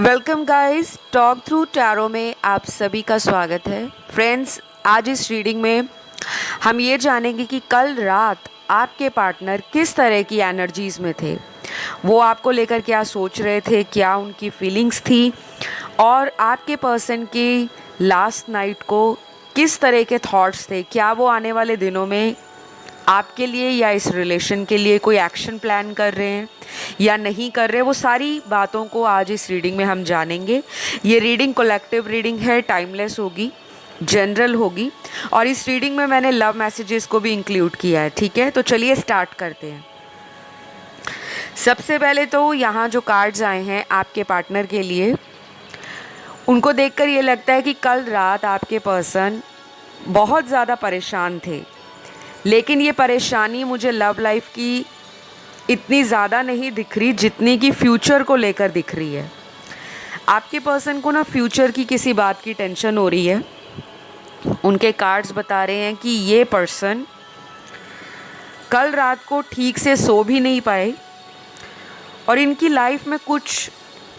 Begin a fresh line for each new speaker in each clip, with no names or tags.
Welcome guys, talk through tarot में आप सभी का स्वागत है। फ्रेंड्स, आज इस रीडिंग में हम ये जानेंगे कि कल रात आपके पार्टनर किस तरह की एनर्जीज में थे। वो आपको लेकर क्या सोच रहे थे, क्या उनकी फीलिंग्स थी और आपके पर्सन की लास्ट नाइट को किस तरह के थॉट्स थे। क्या वो आने वाले दिनों में आपके लिए या इस रिलेशन के लिए कोई एक्शन प्लान कर रहे हैं या नहीं कर रहे, वो सारी बातों को आज इस रीडिंग में हम जानेंगे। ये रीडिंग कलेक्टिव रीडिंग है, टाइमलेस होगी, जनरल होगी और इस रीडिंग में मैंने लव मैसेजेस को भी इंक्लूड किया है। ठीक है, तो चलिए स्टार्ट करते हैं। सबसे पहले तो यहाँ जो कार्ड्स आए हैं आपके पार्टनर के लिए, उनको देखकर ये लगता है कि कल रात आपके पर्सन बहुत ज़्यादा परेशान थे, लेकिन ये परेशानी मुझे लव लाइफ की इतनी ज़्यादा नहीं दिख रही जितनी कि फ्यूचर को लेकर दिख रही है। आपके पर्सन को ना फ्यूचर की किसी बात की टेंशन हो रही है। उनके कार्ड्स बता रहे हैं कि ये पर्सन कल रात को ठीक से सो भी नहीं पाए और इनकी लाइफ में कुछ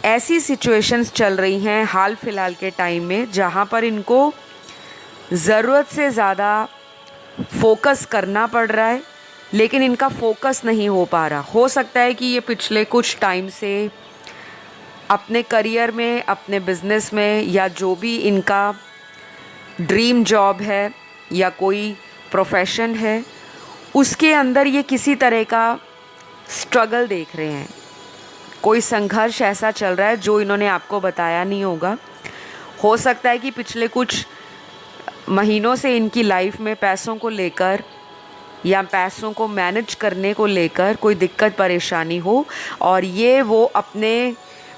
ऐसी सिचुएशंस चल रही हैं हाल फिलहाल के टाइम में जहाँ पर इनको ज़रूरत से ज़्यादा फोकस करना पड़ रहा है, लेकिन इनका फोकस नहीं हो पा रहा। हो सकता है कि ये पिछले कुछ टाइम से अपने करियर में, अपने बिजनेस में या जो भी इनका ड्रीम जॉब है या कोई प्रोफेशन है, उसके अंदर ये किसी तरह का स्ट्रगल देख रहे हैं। कोई संघर्ष ऐसा चल रहा है जो इन्होंने आपको बताया नहीं होगा। हो सकता है कि पिछले कुछ महीनों से इनकी लाइफ में पैसों को लेकर या पैसों को मैनेज करने को लेकर कोई दिक्कत परेशानी हो और ये वो अपने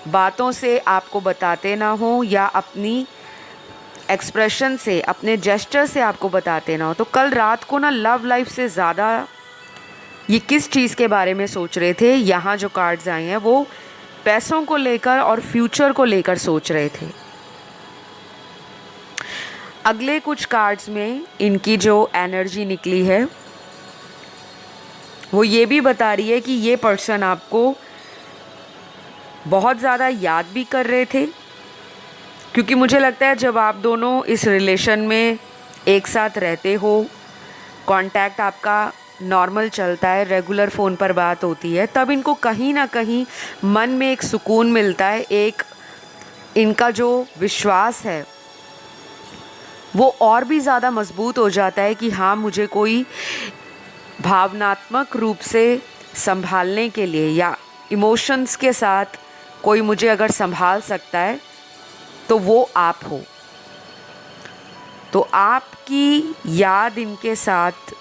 बातों से आपको बताते ना हो या अपनी एक्सप्रेशन से, अपने जेस्चर से आपको बताते ना हो। तो कल रात को ना लव लाइफ से ज़्यादा ये किस चीज़ के बारे में सोच रहे थे, यहाँ जो कार्ड्स आए हैं वो पैसों को लेकर और फ्यूचर को लेकर सोच रहे थे। अगले कुछ कार्ड्स में इनकी जो एनर्जी निकली है वो ये भी बता रही है कि ये पर्सन आपको बहुत ज़्यादा याद भी कर रहे थे, क्योंकि मुझे लगता है जब आप दोनों इस रिलेशन में एक साथ रहते हो, कांटेक्ट आपका नॉर्मल चलता है, रेगुलर फ़ोन पर बात होती है, तब इनको कहीं ना कहीं मन में एक सुकून मिलता है। एक इनका जो विश्वास है वो और भी ज़्यादा मजबूत हो जाता है कि हाँ, मुझे कोई भावनात्मक रूप से संभालने के लिए या इमोशंस के साथ कोई मुझे अगर संभाल सकता है तो वो आप हो। तो आपकी याद इनके साथ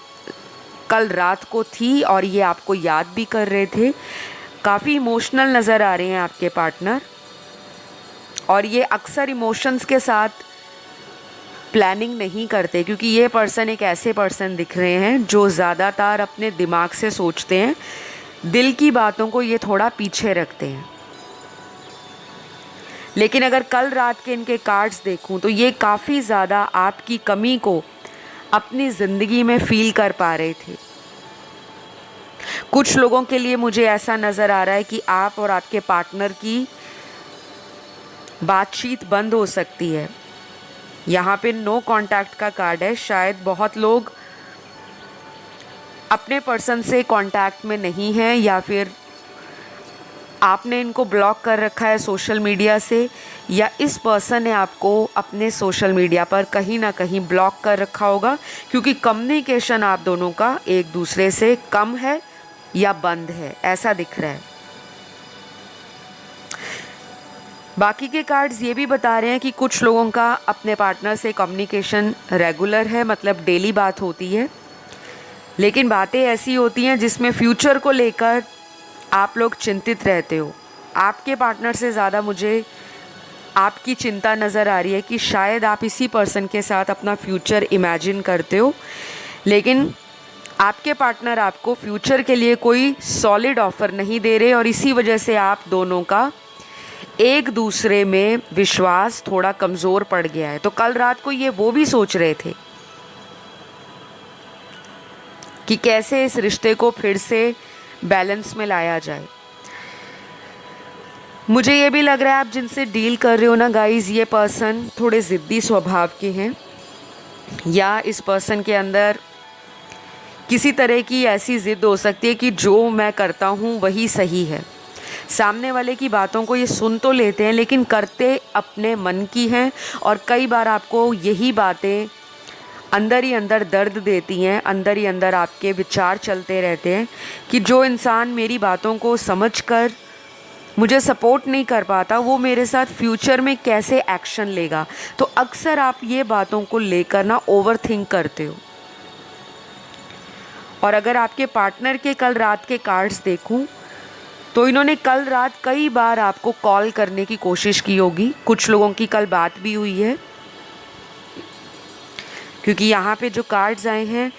कल रात को थी और ये आपको याद भी कर रहे थे। काफ़ी इमोशनल नज़र आ रहे हैं आपके पार्टनर और ये अक्सर इमोशंस के साथ प्लानिंग नहीं करते, क्योंकि ये पर्सन एक ऐसे पर्सन दिख रहे हैं जो ज़्यादातर अपने दिमाग से सोचते हैं, दिल की बातों को ये थोड़ा पीछे रखते हैं। लेकिन अगर कल रात के इनके कार्ड्स देखूं तो ये काफ़ी ज़्यादा आपकी कमी को अपनी ज़िंदगी में फील कर पा रहे थे। कुछ लोगों के लिए मुझे ऐसा नज़र आ रहा है कि आप और आपके पार्टनर की बातचीत बंद हो सकती है। यहाँ पे नो कांटेक्ट का कार्ड है। शायद बहुत लोग अपने पर्सन से कांटेक्ट में नहीं हैं या फिर आपने इनको ब्लॉक कर रखा है सोशल मीडिया से, या इस पर्सन ने आपको अपने सोशल मीडिया पर कहीं ना कहीं ब्लॉक कर रखा होगा, क्योंकि कम्युनिकेशन आप दोनों का एक दूसरे से कम है या बंद है, ऐसा दिख रहा है। बाकी के कार्ड्स ये भी बता रहे हैं कि कुछ लोगों का अपने पार्टनर से कम्युनिकेशन रेगुलर है, मतलब डेली बात होती है, लेकिन बातें ऐसी होती हैं जिसमें फ्यूचर को लेकर आप लोग चिंतित रहते हो। आपके पार्टनर से ज़्यादा मुझे आपकी चिंता नज़र आ रही है कि शायद आप इसी पर्सन के साथ अपना फ्यूचर इमेजिन करते हो, लेकिन आपके पार्टनर आपको फ्यूचर के लिए कोई सॉलिड ऑफर नहीं दे रहे और इसी वजह से आप दोनों का एक दूसरे में विश्वास थोड़ा कमज़ोर पड़ गया है। तो कल रात को ये वो भी सोच रहे थे कि कैसे इस रिश्ते को फिर से बैलेंस में लाया जाए। मुझे ये भी लग रहा है आप जिनसे डील कर रहे हो ना गाइज़, ये पर्सन थोड़े ज़िद्दी स्वभाव के हैं, या इस पर्सन के अंदर किसी तरह की ऐसी ज़िद हो सकती है कि जो मैं करता हूँ वही सही है। सामने वाले की बातों को ये सुन तो लेते हैं लेकिन करते अपने मन की हैं, और कई बार आपको यही बातें अंदर ही अंदर दर्द देती हैं, अंदर ही अंदर आपके विचार चलते रहते हैं कि जो इंसान मेरी बातों को समझकर मुझे सपोर्ट नहीं कर पाता वो मेरे साथ फ्यूचर में कैसे एक्शन लेगा। तो अक्सर आप ये बातों को लेकर ना ओवर थिंक करते हो। और अगर आपके पार्टनर के कल रात के कार्ड्स देखूं तो इन्होंने कल रात कई बार आपको कॉल करने की कोशिश की होगी। कुछ लोगों की कल बात भी हुई है, क्योंकि यहाँ पे जो कार्ड्स आए हैं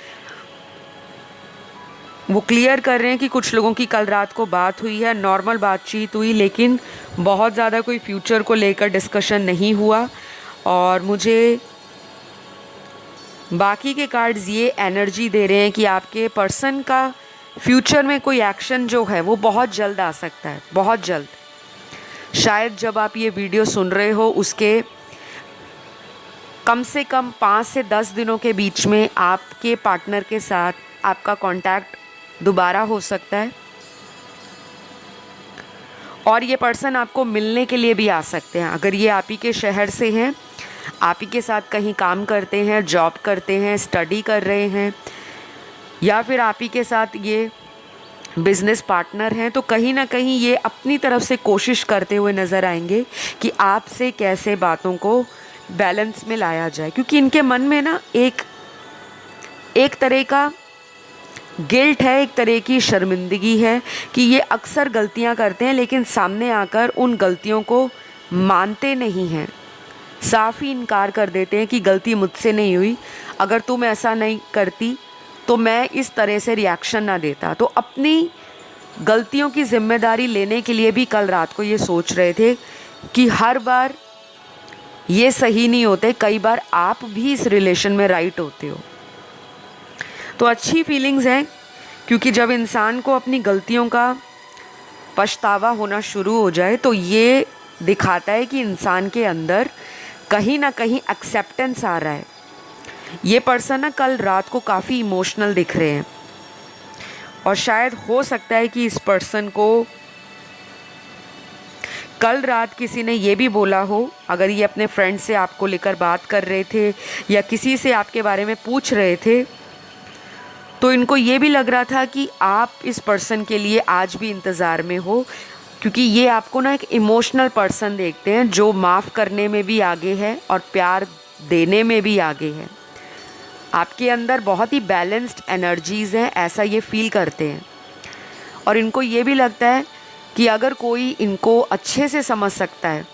वो क्लियर कर रहे हैं कि कुछ लोगों की कल रात को बात हुई है, नॉर्मल बातचीत हुई, लेकिन बहुत ज़्यादा कोई फ्यूचर को लेकर डिस्कशन नहीं हुआ। और मुझे बाकी के कार्ड्स ये एनर्जी दे रहे हैं कि आपके पर्सन का फ्यूचर में कोई एक्शन जो है वो बहुत जल्द आ सकता है, बहुत जल्द। शायद जब आप ये वीडियो सुन रहे हो उसके कम से कम 5 से 10 दिनों के बीच में आपके पार्टनर के साथ आपका कांटेक्ट दोबारा हो सकता है, और ये पर्सन आपको मिलने के लिए भी आ सकते हैं। अगर ये आप ही के शहर से हैं, आप ही के साथ कहीं काम करते हैं, जॉब करते हैं, स्टडी कर रहे हैं, या फिर आप ही के साथ ये बिज़नेस पार्टनर हैं, तो कहीं ना कहीं ये अपनी तरफ से कोशिश करते हुए नज़र आएंगे कि आपसे कैसे बातों को बैलेंस में लाया जाए। क्योंकि इनके मन में ना एक तरह का गिल्ट है, एक तरह की शर्मिंदगी है कि ये अक्सर गलतियां करते हैं लेकिन सामने आकर उन गलतियों को मानते नहीं हैं, साफ ही इनकार कर देते हैं कि गलती मुझसे नहीं हुई, अगर तुम ऐसा नहीं करती तो मैं इस तरह से रिएक्शन ना देता। तो अपनी गलतियों की जिम्मेदारी लेने के लिए भी कल रात को ये सोच रहे थे कि हर बार ये सही नहीं होते, कई बार आप भी इस रिलेशन में राइट होते हो। तो अच्छी फीलिंग्स हैं, क्योंकि जब इंसान को अपनी गलतियों का पछतावा होना शुरू हो जाए तो ये दिखाता है कि इंसान के अंदर कहीं ना कहीं एक्सेप्टेंस आ रहा है। ये पर्सन ना कल रात को काफ़ी इमोशनल दिख रहे हैं, और शायद हो सकता है कि इस पर्सन को कल रात किसी ने ये भी बोला हो, अगर ये अपने फ्रेंड से आपको लेकर बात कर रहे थे या किसी से आपके बारे में पूछ रहे थे, तो इनको ये भी लग रहा था कि आप इस पर्सन के लिए आज भी इंतज़ार में हो, क्योंकि ये आपको ना एक इमोशनल पर्सन देखते हैं जो माफ़ करने में भी आगे है और प्यार देने में भी आगे है। आपके अंदर बहुत ही बैलेंस्ड एनर्जीज़ हैं, ऐसा ये फील करते हैं। और इनको ये भी लगता है कि अगर कोई इनको अच्छे से समझ सकता है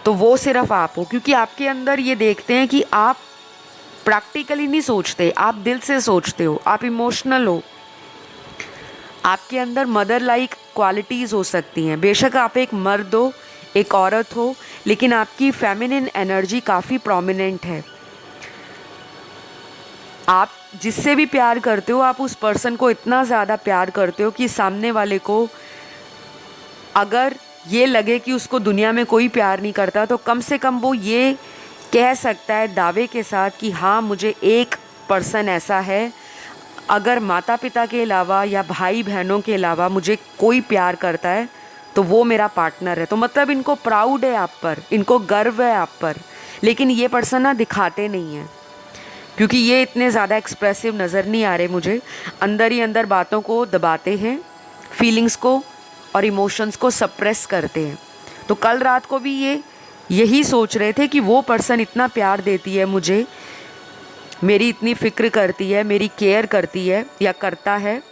तो वो सिर्फ आप हो, क्योंकि आपके अंदर ये देखते हैं कि आप प्रैक्टिकली नहीं सोचते, आप दिल से सोचते हो, आप इमोशनल हो, आपके अंदर मदर लाइक क्वालिटीज़ हो सकती हैं। बेशक आप एक मर्द हो, एक औरत हो, लेकिन आपकी फेमिनिन एनर्जी काफ़ी प्रोमिनेंट है। आप जिससे भी प्यार करते हो, आप उस पर्सन को इतना ज़्यादा प्यार करते हो कि सामने वाले को अगर ये लगे कि उसको दुनिया में कोई प्यार नहीं करता तो कम से कम वो ये कह सकता है दावे के साथ कि हाँ, मुझे एक पर्सन ऐसा है, अगर माता पिता के अलावा या भाई बहनों के अलावा मुझे कोई प्यार करता है तो वो मेरा पार्टनर है। तो मतलब इनको प्राउड है आप पर, इनको गर्व है आप पर, लेकिन ये पर्सन ना दिखाते नहीं हैं, क्योंकि ये इतने ज़्यादा एक्सप्रेसिव नज़र नहीं आ रहे मुझे। अंदर ही अंदर बातों को दबाते हैं, फीलिंग्स को और इमोशंस को सप्रेस करते हैं। तो कल रात को भी ये यही सोच रहे थे कि वो पर्सन इतना प्यार देती है मुझे, मेरी इतनी फिक्र करती है, मेरी केयर करती है या करता है,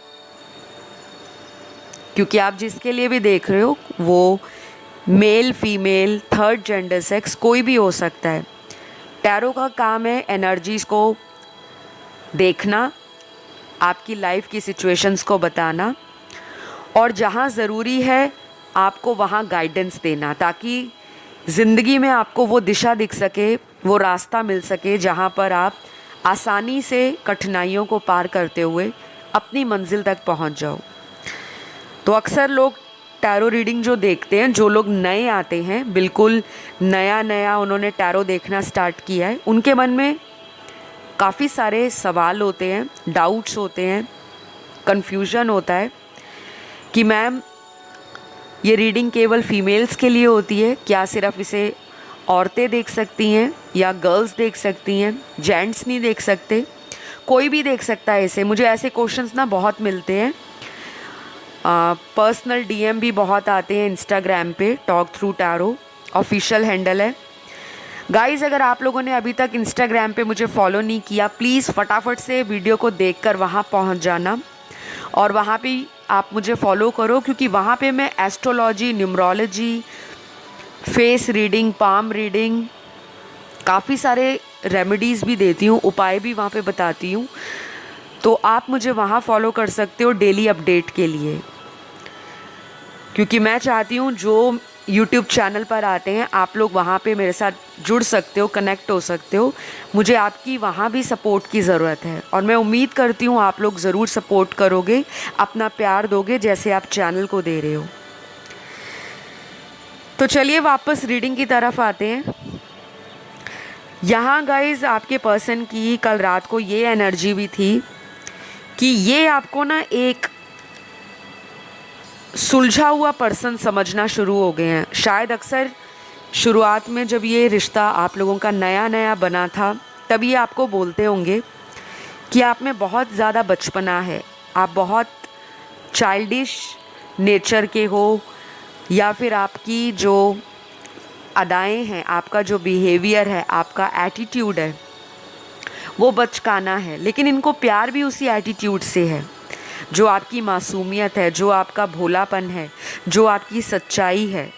क्योंकि आप जिसके लिए भी देख रहे हो वो male, female, third gender, sex कोई भी हो सकता है। टैरो का काम है एनर्जीज़ को देखना, आपकी लाइफ की सिचुएशंस को बताना, और जहाँ ज़रूरी है आपको वहाँ गाइडेंस देना, ताकि ज़िंदगी में आपको वो दिशा दिख सके, वो रास्ता मिल सके जहाँ पर आप आसानी से कठिनाइयों को पार करते हुए अपनी मंजिल तक पहुँच जाओ। तो अक्सर लोग टैरो रीडिंग जो देखते हैं, जो लोग नए आते हैं, बिल्कुल नया नया उन्होंने टैरो देखना स्टार्ट किया है, उनके मन में काफ़ी सारे सवाल होते हैं, डाउट्स होते हैं, कन्फ्यूजन होता है कि मैम ये रीडिंग केवल फीमेल्स के लिए होती है क्या? सिर्फ इसे औरतें देख सकती हैं या गर्ल्स देख सकती हैं, जेंट्स नहीं देख सकते? कोई भी देख सकता है इसे? मुझे ऐसे क्वेश्चंस ना बहुत मिलते हैं। पर्सनल डीएम भी बहुत आते हैं इंस्टाग्राम पे, talk through tarot official handle है। गाइज़, अगर आप लोगों ने अभी तक इंस्टाग्राम पे मुझे फॉलो नहीं किया, प्लीज़ फटाफट से वीडियो को देखकर वहाँ पहुँच जाना और वहाँ पे आप मुझे फॉलो करो, क्योंकि वहाँ पे मैं astrology, numerology, face reading, palm reading, काफ़ी सारे रेमेडीज़ भी देती हूँ, उपाय भी वहाँ पे बताती हूँ। तो आप मुझे वहाँ फॉलो कर सकते हो डेली अपडेट के लिए, क्योंकि मैं चाहती हूँ जो यूट्यूब चैनल पर आते हैं आप लोग वहाँ पे मेरे साथ जुड़ सकते हो, कनेक्ट हो सकते हो। मुझे आपकी वहाँ भी सपोर्ट की ज़रूरत है और मैं उम्मीद करती हूँ आप लोग ज़रूर सपोर्ट करोगे, अपना प्यार दोगे जैसे आप चैनल को दे रहे हो। तो चलिए वापस रीडिंग की तरफ आते हैं। यहाँ गाइज़ आपके पर्सन की कल रात को ये एनर्जी भी थी कि ये आपको ना एक सुलझा हुआ पर्सन समझना शुरू हो गए हैं। शायद अक्सर शुरुआत में जब ये रिश्ता आप लोगों का नया नया बना था, तब ये आपको बोलते होंगे कि आप में बहुत ज़्यादा बचपना है, आप बहुत चाइल्डिश नेचर के हो, या फिर आपकी जो अदाएं हैं, आपका जो बिहेवियर है, आपका एटीट्यूड है, वो बचकाना है। लेकिन इनको प्यार भी उसी एटीट्यूड से है, जो आपकी मासूमियत है, जो आपका भोलापन है, जो आपकी सच्चाई है।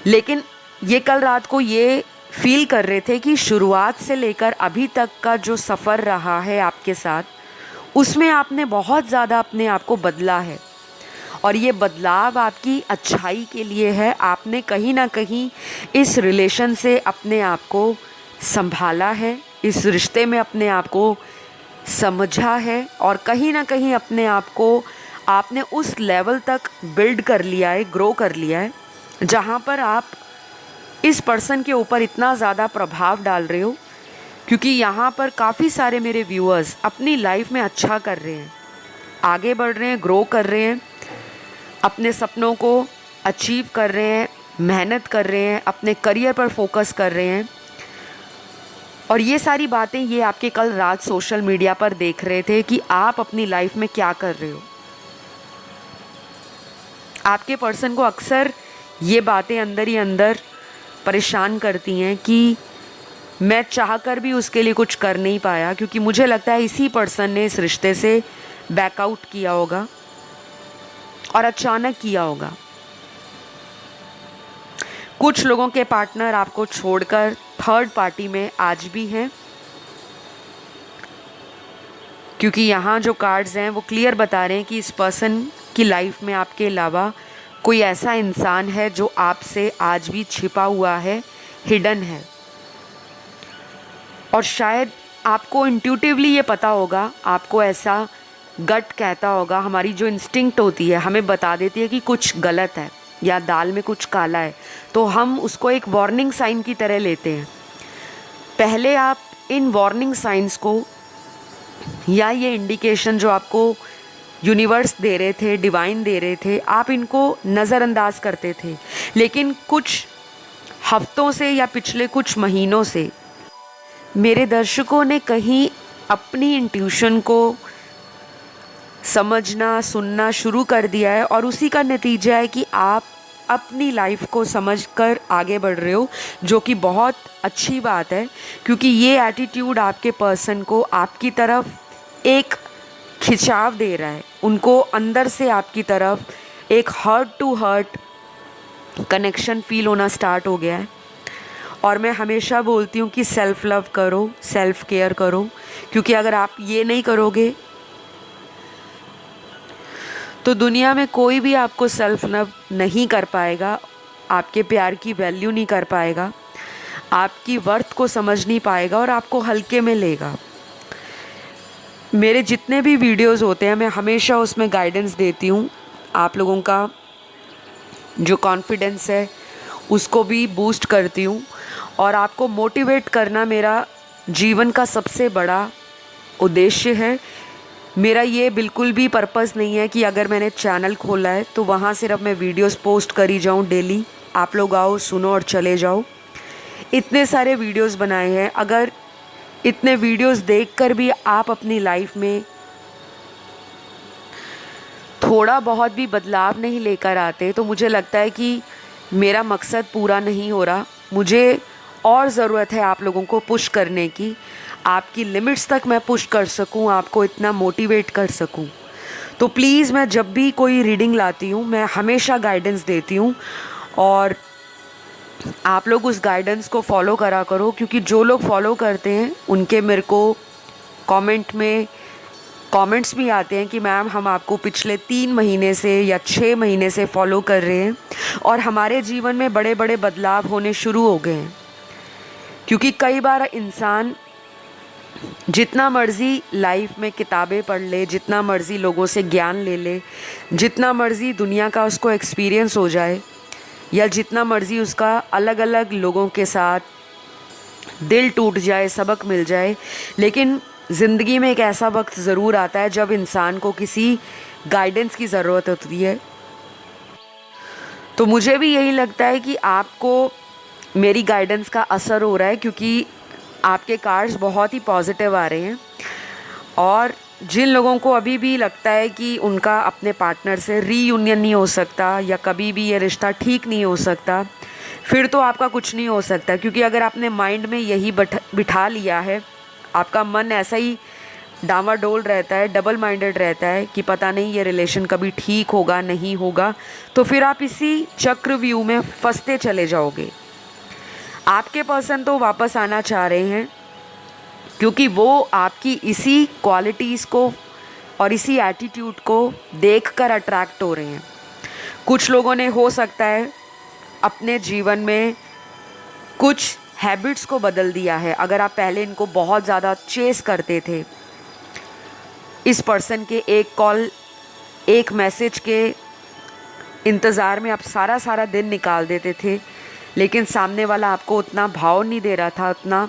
लेकिन ये कल रात को ये फील कर रहे थे कि शुरुआत से लेकर अभी तक का जो सफ़र रहा है आपके साथ, उसमें आपने बहुत ज़्यादा अपने आप को बदला है और ये बदलाव आपकी अच्छाई के लिए है। आपने कहीं ना कहीं इस रिलेशन से अपने आप को संभाला है, इस रिश्ते में अपने आप को समझा है और कहीं ना कहीं अपने आप को आपने उस लेवल तक बिल्ड कर लिया है, ग्रो कर लिया है, जहाँ पर आप इस पर्सन के ऊपर इतना ज़्यादा प्रभाव डाल रहे हो। क्योंकि यहाँ पर काफ़ी सारे मेरे व्यूअर्स अपनी लाइफ में अच्छा कर रहे हैं, आगे बढ़ रहे हैं, ग्रो कर रहे हैं, अपने सपनों को अचीव कर रहे हैं, मेहनत कर रहे हैं, अपने करियर पर फोकस कर रहे हैं। और ये सारी बातें ये आपके कल रात सोशल मीडिया पर देख रहे थे कि आप अपनी लाइफ में क्या कर रहे हो। आपके पर्सन को अक्सर ये बातें अंदर ही अंदर परेशान करती हैं कि मैं चाहकर भी उसके लिए कुछ कर नहीं पाया, क्योंकि मुझे लगता है इसी पर्सन ने इस रिश्ते से बैकआउट किया होगा और अचानक किया होगा। कुछ लोगों के पार्टनर आपको छोड़कर थर्ड पार्टी में आज भी हैं, क्योंकि यहाँ जो कार्ड्स हैं वो क्लियर बता रहे हैं कि इस पर्सन की लाइफ में आपके अलावा कोई ऐसा इंसान है जो आपसे आज भी छिपा हुआ है, हिडन है। और शायद आपको इंट्यूटिवली ये पता होगा, आपको ऐसा गट कहता होगा, हमारी जो इंस्टिंक्ट होती है हमें बता देती है कि कुछ गलत है या दाल में कुछ काला है, तो हम उसको एक वार्निंग साइन की तरह लेते हैं। पहले आप इन वार्निंग साइंस को या ये इंडिकेशन जो आपको यूनिवर्स दे रहे थे, डिवाइन दे रहे थे, आप इनको नज़रअंदाज करते थे। लेकिन कुछ हफ्तों से या पिछले कुछ महीनों से मेरे दर्शकों ने कहीं अपनी इंट्यूशन को समझना, सुनना शुरू कर दिया है और उसी का नतीजा है कि आप अपनी लाइफ को समझकर आगे बढ़ रहे हो, जो कि बहुत अच्छी बात है। क्योंकि ये एटीट्यूड आपके पर्सन को आपकी तरफ एक खिंचाव दे रहा है, उनको अंदर से आपकी तरफ एक heart to heart connection feel होना स्टार्ट हो गया है। और मैं हमेशा बोलती हूँ कि सेल्फ़ लव करो, सेल्फ़ केयर करो, क्योंकि अगर आप ये नहीं करोगे तो दुनिया में कोई भी आपको सेल्फ़ लव नहीं कर पाएगा, आपके प्यार की वैल्यू नहीं कर पाएगा, आपकी वर्थ को समझ नहीं पाएगा और आपको हल्के में लेगा। मेरे जितने भी वीडियोस होते हैं मैं हमेशा उसमें गाइडेंस देती हूँ, आप लोगों का जो कॉन्फिडेंस है उसको भी बूस्ट करती हूँ। और आपको मोटिवेट करना मेरा जीवन का सबसे बड़ा उद्देश्य है। मेरा ये बिल्कुल भी पर्पस नहीं है कि अगर मैंने चैनल खोला है तो वहाँ सिर्फ मैं वीडियोस पोस्ट करी जाऊँ डेली, आप लोग आओ सुनो और चले जाओ। इतने सारे वीडियोस बनाए हैं, अगर इतने वीडियोस देखकर भी आप अपनी लाइफ में थोड़ा बहुत भी बदलाव नहीं लेकर आते तो मुझे लगता है कि मेरा मकसद पूरा नहीं हो रहा। मुझे और ज़रूरत है आप लोगों को पुश करने की, आपकी लिमिट्स तक मैं पुश कर सकूं, आपको इतना मोटिवेट कर सकूं। तो प्लीज़ मैं जब भी कोई रीडिंग लाती हूँ मैं हमेशा गाइडेंस देती हूँ और आप लोग उस गाइडेंस को फॉलो करा करो, क्योंकि जो लोग फॉलो करते हैं उनके मेरे को कमेंट में कमेंट्स भी आते हैं कि मैम हम आपको पिछले 3 महीने से या 6 महीने से फॉलो कर रहे हैं और हमारे जीवन में बड़े बड़े बदलाव होने शुरू हो गए हैं। क्योंकि कई बार इंसान जितना मर्ज़ी लाइफ में किताबें पढ़ ले, जितना मर्ज़ी लोगों से ज्ञान ले ले, जितना मर्ज़ी दुनिया का उसको एक्सपीरियंस हो जाए या जितना मर्ज़ी उसका अलग अलग लोगों के साथ दिल टूट जाए, सबक मिल जाए, लेकिन ज़िंदगी में एक ऐसा वक्त ज़रूर आता है जब इंसान को किसी गाइडेंस की ज़रूरत होती है। तो मुझे भी यही लगता है कि आपको मेरी गाइडेंस का असर हो रहा है, क्योंकि आपके कार्ड्स बहुत ही पॉजिटिव आ रहे हैं। और जिन लोगों को अभी भी लगता है कि उनका अपने पार्टनर से रीयूनियन नहीं हो सकता या कभी भी ये रिश्ता ठीक नहीं हो सकता, फिर तो आपका कुछ नहीं हो सकता। क्योंकि अगर आपने माइंड में यही बिठा लिया है, आपका मन ऐसा ही डामाडोल रहता है, डबल माइंडेड रहता है कि पता नहीं ये रिलेशन कभी ठीक होगा नहीं होगा, तो फिर आप इसी चक्रव्यूह में फंसते चले जाओगे। आपके पर्सन तो वापस आना चाह रहे हैं क्योंकि वो आपकी इसी क्वालिटीज़ को और इसी एटीट्यूड को देखकर अट्रैक्ट हो रहे हैं। कुछ लोगों ने हो सकता है अपने जीवन में कुछ हैबिट्स को बदल दिया है। अगर आप पहले इनको बहुत ज़्यादा चेस करते थे, इस पर्सन के एक कॉल एक मैसेज के इंतज़ार में आप सारा दिन निकाल देते थे, लेकिन सामने वाला आपको उतना भाव नहीं दे रहा था, उतना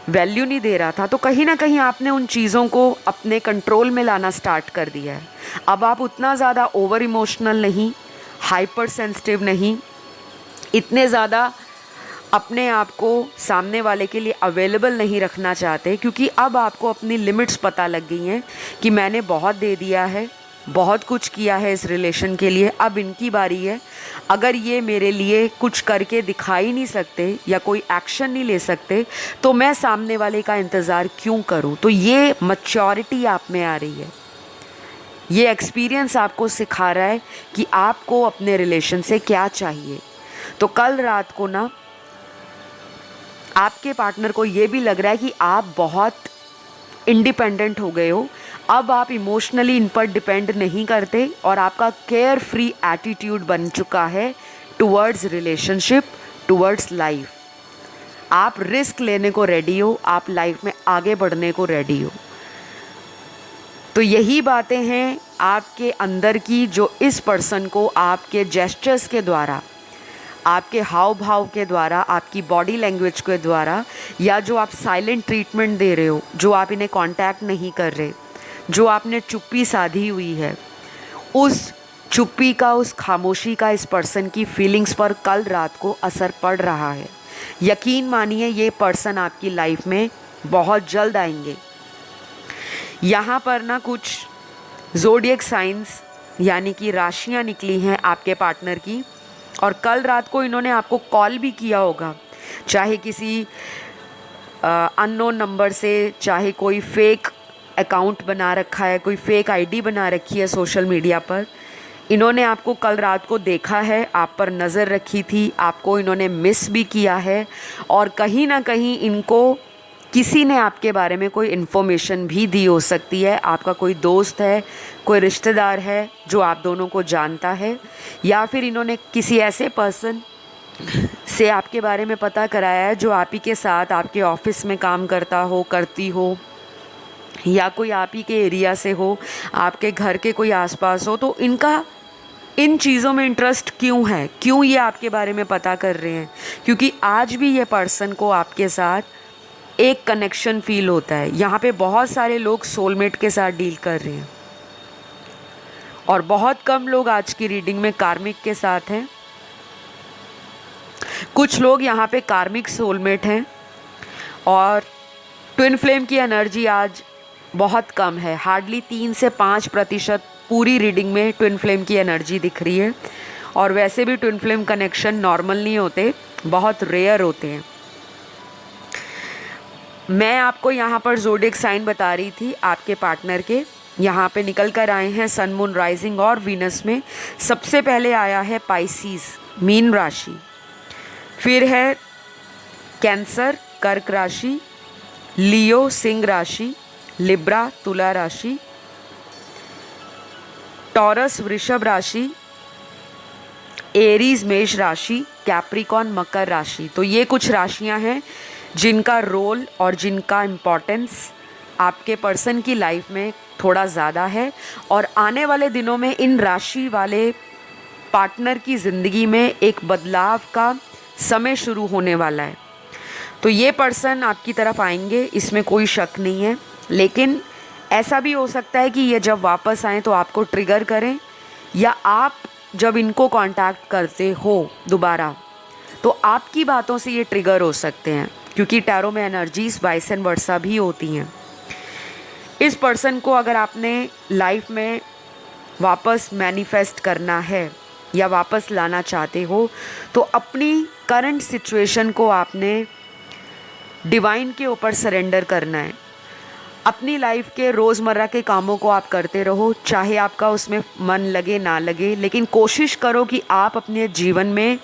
वैल्यू नहीं दे रहा था, तो कहीं ना कहीं आपने उन चीज़ों को अपने कंट्रोल में लाना स्टार्ट कर दिया है। अब आप उतना ज़्यादा ओवर इमोशनल नहीं, हाइपर सेंसिटिव नहीं, इतने ज़्यादा अपने आप को सामने वाले के लिए अवेलेबल नहीं रखना चाहते, क्योंकि अब आपको अपनी लिमिट्स पता लग गई हैं कि मैंने बहुत दे दिया है, बहुत कुछ किया है इस रिलेशन के लिए, अब इनकी बारी है। अगर ये मेरे लिए कुछ करके दिखाई नहीं सकते या कोई एक्शन नहीं ले सकते तो मैं सामने वाले का इंतज़ार क्यों करूं। तो ये मैच्योरिटी आप में आ रही है, ये एक्सपीरियंस आपको सिखा रहा है कि आपको अपने रिलेशन से क्या चाहिए। तो कल रात को ना आपके पार्टनर को ये भी लग रहा है कि आप बहुत इंडिपेंडेंट हो गए हो, अब आप इमोशनली इन पर डिपेंड नहीं करते और आपका केयर फ्री एटीट्यूड बन चुका है टुवर्ड्स रिलेशनशिप, टुवर्ड्स लाइफ। आप रिस्क लेने को रेडी हो, आप लाइफ में आगे बढ़ने को रेडी हो। तो यही बातें हैं आपके अंदर की जो इस पर्सन को आपके जेस्चर्स के द्वारा, आपके हाव भाव के द्वारा, आपकी बॉडी लैंग्वेज के द्वारा, या जो आप साइलेंट ट्रीटमेंट दे रहे हो, जो आप इन्हें कांटेक्ट नहीं कर रहे, जो आपने चुप्पी साधी हुई है, उस चुप्पी का, उस खामोशी का इस पर्सन की फीलिंग्स पर कल रात को असर पड़ रहा है। यकीन मानिए ये पर्सन आपकी लाइफ में बहुत जल्द आएंगे। यहाँ पर ना कुछ ज़ोडिएक साइंस यानी कि राशियाँ निकली हैं आपके पार्टनर की, और कल रात को इन्होंने आपको कॉल भी किया होगा, चाहे किसी अननोन नंबर से, चाहे कोई फेक अकाउंट बना रखा है, कोई फेक आईडी बना रखी है सोशल मीडिया पर। इन्होंने आपको कल रात को देखा है, आप पर नज़र रखी थी, आपको इन्होंने मिस भी किया है, और कहीं ना कहीं इनको किसी ने आपके बारे में कोई इन्फॉर्मेशन भी दी हो सकती है। आपका कोई दोस्त है, कोई रिश्तेदार है जो आप दोनों को जानता है, या फिर इन्होंने किसी ऐसे पर्सन से आपके बारे में पता कराया है जो आप ही के साथ आपके ऑफिस में काम करता हो, करती हो, या कोई आप ही के एरिया से हो, आपके घर के कोई आसपास हो। तो इनका इन चीज़ों में इंटरेस्ट क्यों है, क्यों ये आपके बारे में पता कर रहे हैं? क्योंकि आज भी ये पर्सन को आपके साथ एक कनेक्शन फील होता है। यहाँ पे बहुत सारे लोग सोलमेट के साथ डील कर रहे हैं और बहुत कम लोग आज की रीडिंग में कार्मिक के साथ हैं। कुछ लोग यहाँ पे कार्मिक सोलमेट हैं और ट्विन फ्लेम की एनर्जी आज बहुत कम है। हार्डली 3 से 5% पूरी रीडिंग में ट्विन फ्लेम की एनर्जी दिख रही है। और वैसे भी ट्विन फ्लेम कनेक्शन नॉर्मल नहीं होते, बहुत रेयर होते हैं। मैं आपको यहाँ पर ज़ोडिएक साइन बता रही थी आपके पार्टनर के। यहाँ पे निकल कर आए हैं सन, मून, राइजिंग और वीनस में। सबसे पहले आया है पाइसीज, मीन राशि, फिर है कैंसर, कर्क राशि, लियो, सिंह राशि, लिब्रा, तुला राशि, टॉरस, वृषभ राशि, एरीज, मेष राशि, कैप्रिकॉन, मकर राशि। तो ये कुछ राशियां हैं जिनका रोल और जिनका इम्पोर्टेंस आपके पर्सन की लाइफ में थोड़ा ज़्यादा है और आने वाले दिनों में इन राशि वाले पार्टनर की ज़िंदगी में एक बदलाव का समय शुरू होने वाला है। तो ये पर्सन आपकी तरफ आएंगे, इसमें कोई शक नहीं है। लेकिन ऐसा भी हो सकता है कि ये जब वापस आएँ तो आपको ट्रिगर करें, या आप जब इनको कांटेक्ट करते हो दोबारा तो आपकी बातों से ये ट्रिगर हो सकते हैं, क्योंकि टैरो में एनर्जीज वाइस एंड वर्सा भी होती हैं। इस पर्सन को अगर आपने लाइफ में वापस मैनिफेस्ट करना है या वापस लाना चाहते हो तो अपनी करंट सिचुएशन को आपने डिवाइन के ऊपर सरेंडर करना है। अपनी लाइफ के रोज़मर्रा के कामों को आप करते रहो, चाहे आपका उसमें मन लगे ना लगे, लेकिन कोशिश करो कि आप अपने जीवन में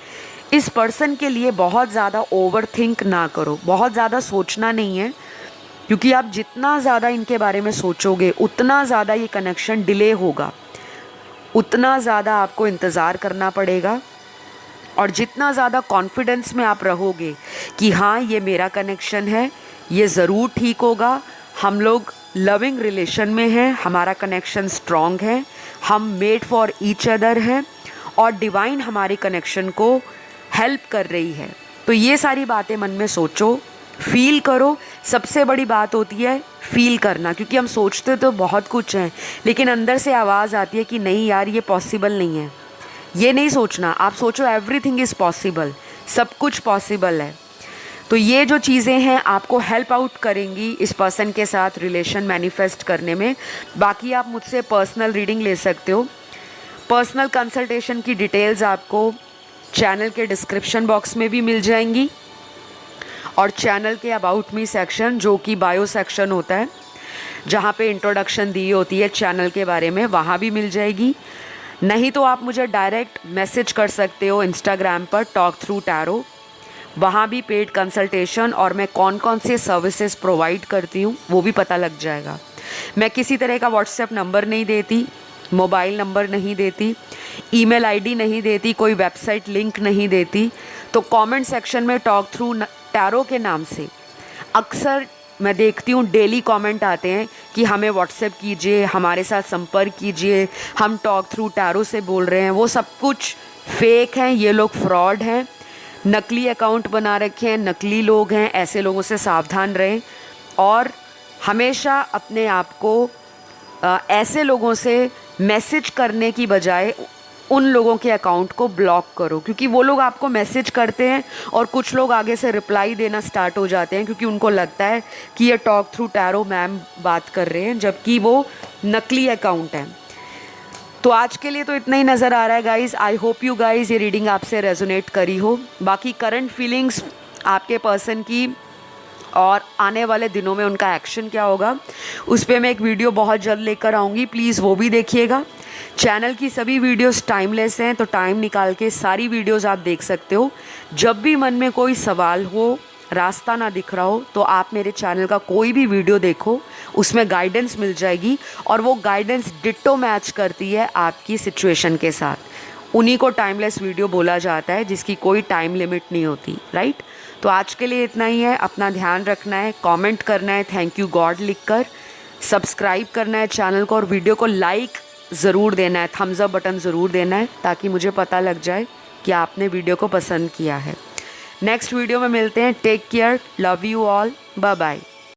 इस पर्सन के लिए बहुत ज़्यादा ओवर थिंक ना करो। बहुत ज़्यादा सोचना नहीं है, क्योंकि आप जितना ज़्यादा इनके बारे में सोचोगे उतना ज़्यादा ये कनेक्शन डिले होगा, उतना ज़्यादा आपको इंतज़ार करना पड़ेगा। और जितना ज़्यादा कॉन्फिडेंस में आप रहोगे कि हाँ ये मेरा कनेक्शन है, ये ज़रूर ठीक होगा, हम लोग लविंग रिलेशन में हैं, हमारा कनेक्शन स्ट्रॉन्ग है, हम मेड फॉर ईच अदर हैं और डिवाइन हमारे कनेक्शन को हेल्प कर रही है, तो ये सारी बातें मन में सोचो, फील करो। सबसे बड़ी बात होती है फील करना, क्योंकि हम सोचते तो बहुत कुछ हैं लेकिन अंदर से आवाज़ आती है कि नहीं यार ये पॉसिबल नहीं है। ये नहीं सोचना, आप सोचो एवरीथिंग इज़ पॉसिबल, सब कुछ पॉसिबल है। तो ये जो चीज़ें हैं आपको हेल्प आउट करेंगी इस पर्सन के साथ रिलेशन मैनिफेस्ट करने में। बाकी आप मुझसे पर्सनल रीडिंग ले सकते हो। पर्सनल कंसल्टेशन की डिटेल्स आपको चैनल के डिस्क्रिप्शन बॉक्स में भी मिल जाएंगी और चैनल के अबाउट मी सेक्शन, जो कि बायो सेक्शन होता है जहाँ पे इंट्रोडक्शन दी होती है चैनल के बारे में, वहाँ भी मिल जाएगी। नहीं तो आप मुझे डायरेक्ट मैसेज कर सकते हो इंस्टाग्राम पर टॉक थ्रू टैरो, वहाँ भी पेड कंसल्टेशन और मैं कौन कौन से सर्विसेज प्रोवाइड करती हूँ वो भी पता लग जाएगा। मैं किसी तरह का व्हाट्सएप नंबर नहीं देती, मोबाइल नंबर नहीं देती, ईमेल आईडी नहीं देती, कोई वेबसाइट लिंक नहीं देती। तो कमेंट सेक्शन में टॉक थ्रू टैरो के नाम से अक्सर मैं देखती हूँ डेली कमेंट आते हैं कि हमें व्हाट्सएप कीजिए, हमारे साथ संपर्क कीजिए, हम टॉक थ्रू टैरो से बोल रहे हैं। वो सब कुछ फेक हैं, ये लोग फ्रॉड हैं, नकली अकाउंट बना रखे हैं, नकली लोग हैं। ऐसे लोगों से सावधान रहें और हमेशा अपने आप को ऐसे लोगों से मैसेज करने की बजाय उन लोगों के अकाउंट को ब्लॉक करो, क्योंकि वो लोग आपको मैसेज करते हैं और कुछ लोग आगे से रिप्लाई देना स्टार्ट हो जाते हैं, क्योंकि उनको लगता है कि ये टॉक थ्रू टैरो मैम बात कर रहे हैं, जबकि वो नकली अकाउंट है। तो आज के लिए तो इतना ही नज़र आ रहा है guys. I hope you guys ये रीडिंग आपसे रेजोनेट करी हो। बाकी करंट फीलिंग्स आपके पर्सन की और आने वाले दिनों में उनका एक्शन क्या होगा उस पर मैं एक वीडियो बहुत जल्द लेकर आऊँगी, प्लीज़ वो भी देखिएगा। चैनल की सभी वीडियोस टाइमलेस हैं, तो टाइम निकाल के सारी वीडियोस आप देख सकते हो। जब भी मन में कोई सवाल हो, रास्ता ना दिख रहा हो, तो आप मेरे चैनल का कोई भी वीडियो देखो, उसमें गाइडेंस मिल जाएगी और वो गाइडेंस डिट्टो मैच करती है आपकी सिचुएशन के साथ। उन्हीं को टाइमलेस वीडियो बोला जाता है, जिसकी कोई टाइम लिमिट नहीं होती, राइट। तो आज के लिए इतना ही है। अपना ध्यान रखना है, कमेंट करना है थैंक यू गॉड लिखकर, सब्सक्राइब करना है चैनल को और वीडियो को लाइक ज़रूर देना है, थम्स अप बटन ज़रूर देना है, ताकि मुझे पता लग जाए कि आपने वीडियो को पसंद किया है। नेक्स्ट वीडियो में मिलते हैं। Take care, love you all, bye bye.